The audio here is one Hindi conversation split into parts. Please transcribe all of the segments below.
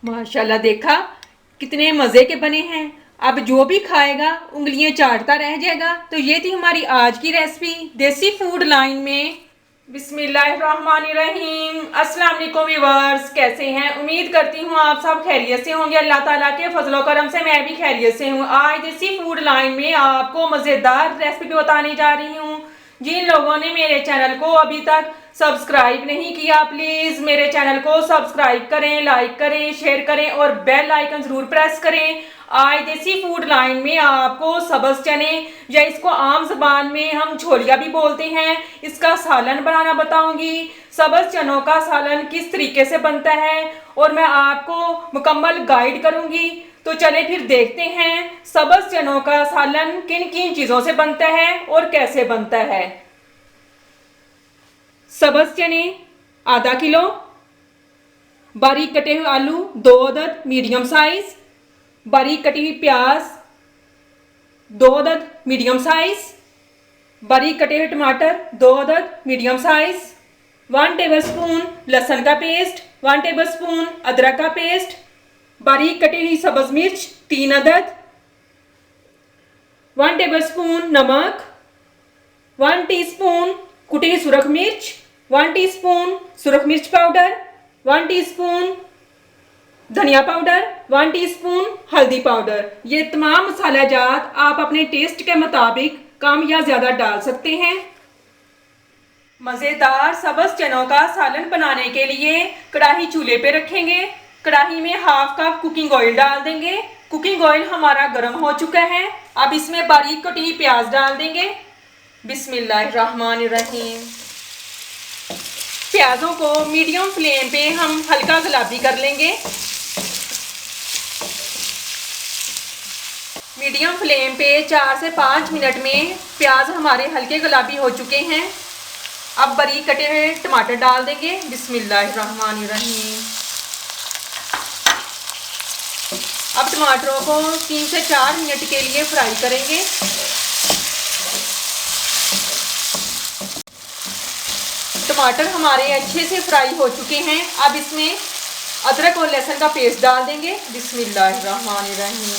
माशाल्लाह, देखा कितने मज़े के बने हैं। अब जो भी खाएगा उंगलियां चाटता रह जाएगा। तो ये थी हमारी आज की रेसिपी देसी फूड लाइन में। बिस्मिल्लाहिर्रहमानिर्रहीम। अस्सलाम वालेकुम व्यूअर्स, कैसे हैं? उम्मीद करती हूँ आप सब खैरियत से होंगे। अल्लाह ताला के फजलो करम से मैं भी खैरियत से हूँ। आज देसी फूड लाइन में आपको मज़ेदार रेसिपी बताने जा रही हूँ। जिन लोगों ने मेरे चैनल को अभी तक सब्सक्राइब नहीं किया, प्लीज मेरे चैनल को सब्सक्राइब करें, लाइक करें, शेयर करें और बेल आइकन जरूर प्रेस करें। आज देसी फूड लाइन में आपको सब्ज चने, या इसको आम जबान में हम छोलिया भी बोलते हैं, इसका सालन बनाना बताऊंगी। सब्ज चनों का सालन किस तरीके से बनता है और मैं आपको मुकम्मल गाइड करूंगी। तो चले फिर देखते हैं सब्ज चनों का सालन किन किन चीजों से बनता है और कैसे बनता है। सब्ज चने आधा किलो, बारीक कटे हुए आलू 2 अदद मीडियम साइज, बारीक कटी हुई प्याज 2 अदद मीडियम साइज, बारीक कटे हुए टमाटर 2 अदद मीडियम साइज, 1 टेबलस्पून लहसुन का पेस्ट, 1 टेबलस्पून अदरक का पेस्ट, बारीक कटी हुई सब्ज मिर्च 3 अदद, 1 टेबलस्पून नमक, 1 टीस्पून कुटी हुई सुरख मिर्च, 1 टीस्पून सुरख मिर्च पाउडर, 1 टीस्पून धनिया पाउडर, 1 टीस्पून हल्दी पाउडर। ये तमाम मसाला जात आप अपने टेस्ट के मुताबिक कम या ज़्यादा डाल सकते हैं। मज़ेदार सब्ज चनों का सालन बनाने के लिए कढ़ाई चूल्हे पे रखेंगे। कढ़ाई में हाफ कप कुकिंग ऑयल डाल देंगे। कुकिंग ऑयल हमारा गर्म हो चुका है। अब इसमें बारीक कटी हुई प्याज डाल देंगे। बिस्मिल्लाहिर्रहमानिर्रहीम। प्याजों को मीडियम फ्लेम पे हम हल्का गुलाबी कर लेंगे। मीडियम फ्लेम पे 4 से 5 मिनट में प्याज हमारे हल्के गुलाबी हो चुके हैं। अब बारीक कटे हुए टमाटर डाल देंगे। बिस्मिल्लाहिर्रहमानिर्रहीम। अब टमाटरों को 3 से 4 मिनट के लिए फ्राई करेंगे। टमाटर हमारे अच्छे से फ्राई हो चुके हैं। अब इसमें अदरक और लहसुन का पेस्ट डाल देंगे। बिस्मिल्लाहिर्रहमानिर्रहीम।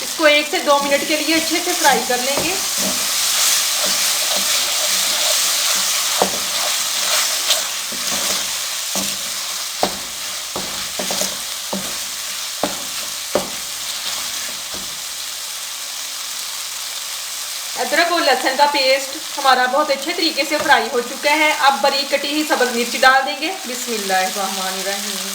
इसको 1 से 2 मिनट के लिए अच्छे से फ्राई कर लेंगे। अदरक और लहसुन का पेस्ट हमारा बहुत अच्छे तरीके से फ्राई हो चुका है। अब बारीक कटी हुई सब्ज मिर्च डाल देंगे। बिस्मिल्लाहिर्रहमानिर्रहीम।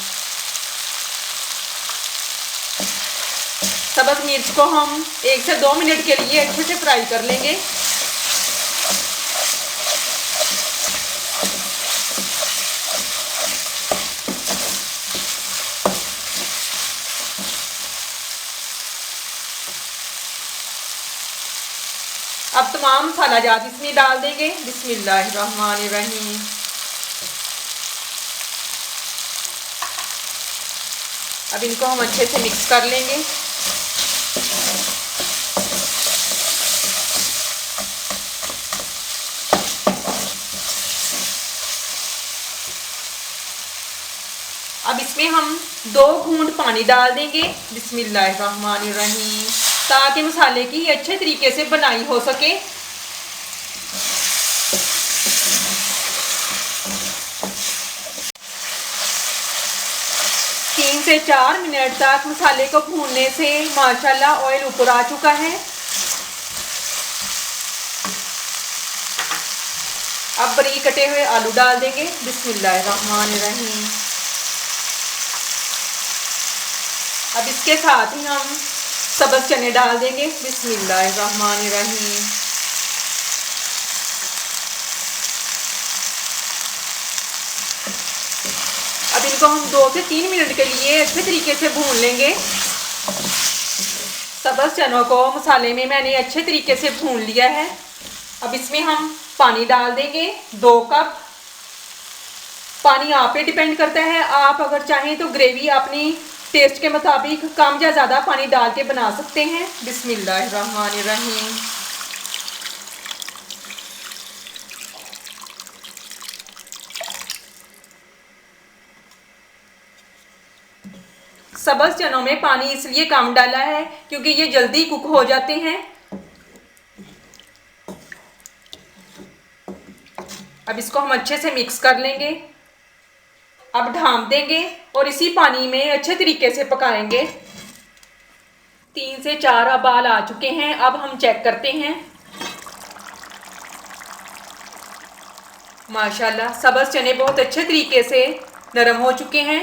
सब्ज मिर्च को हम 1 से 2 मिनट के लिए अच्छे से फ्राई कर लेंगे। अब तमाम मसाला जात इसमें डाल देंगे। बिस्मिल्लाहिर्रहमानिर्रहीम। अब इनको हम अच्छे से मिक्स कर लेंगे। अब इसमें हम 2 घूंट पानी डाल देंगे। बिस्मिल्लाहिर्रहमानिर्रहीम, ताकि मसाले की अच्छे तरीके से बनाई हो सके। तीन से 4 मिनट तक मसाले को भूनने से माशाल्लाह ऑयल ऊपर आ चुका है। अब बारीक कटे हुए आलू डाल देंगे। बिस्मिल्लाहिर्रहमानिर्रहीम। अब इसके साथ ही हम सब्ज चने डाल देंगे। बिस्मिल्लाहिर्रहमानिर्रहीम। अब इनको हम 2 से 3 मिनट के लिए अच्छे तरीके से भून लेंगे। सब्ज चनों को मसाले में मैंने अच्छे तरीके से भून लिया है। अब इसमें हम पानी डाल देंगे 2 कप। पानी आप पे डिपेंड करता है। आप अगर चाहें तो ग्रेवी अपनी टेस्ट के मुताबिक कम या ज़्यादा पानी डाल के बना सकते हैं। बिस्मिल्लाहिर्रहमानिर्रहीम। सब्ज चनों में पानी इसलिए कम डाला है क्योंकि ये जल्दी कुक हो जाते हैं। अब इसको हम अच्छे से मिक्स कर लेंगे। अब ढाँप देंगे और इसी पानी में अच्छे तरीके से पकाएंगे। 3 से 4 उबाल आ चुके हैं। अब हम चेक करते हैं। माशाल्लाह सब्ज़ चने बहुत अच्छे तरीके से नरम हो चुके हैं।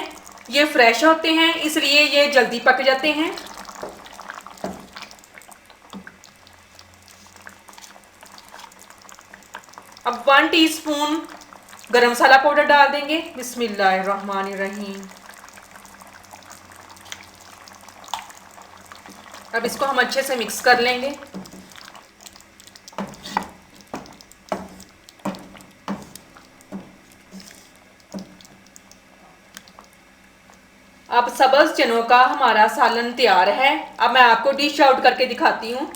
ये फ्रेश होते हैं इसलिए ये जल्दी पक जाते हैं। अब 1 टीस्पून गरम मसाला पाउडर डाल देंगे। बिस्मिल्लाहिर्रहमानिर्रहीम। अब इसको हम अच्छे से मिक्स कर लेंगे। अब सब्ज़ चनों का हमारा सालन तैयार है। अब मैं आपको डिश आउट करके दिखाती हूँ।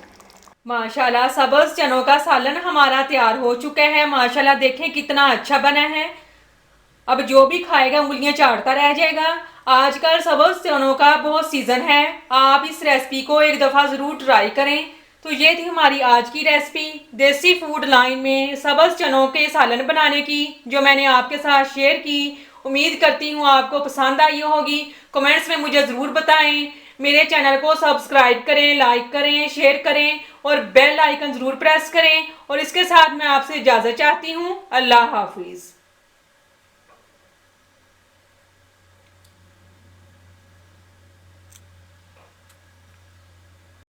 माशाल्लाह सब्ज़ चनों का सालन हमारा तैयार हो चुका है। माशाल्लाह देखें कितना अच्छा बना है। अब जो भी खाएगा उंगलियां चाटता रह जाएगा। आजकल सब्ज़ चनों का बहुत सीज़न है। आप इस रेसिपी को एक दफ़ा ज़रूर ट्राई करें। तो ये थी हमारी आज की रेसिपी देसी फूड लाइन में सब्ज़ चनों के सालन बनाने की, जो मैंने आपके साथ शेयर की। उम्मीद करती हूँ आपको पसंद आई होगी। कमेंट्स में मुझे ज़रूर बताएं। मेरे चैनल को सब्सक्राइब करें, लाइक करें, शेयर करें और बेल आइकन ज़रूर प्रेस करें। और इसके साथ मैं आपसे इजाज़त चाहती हूँ। अल्लाह हाफिज़।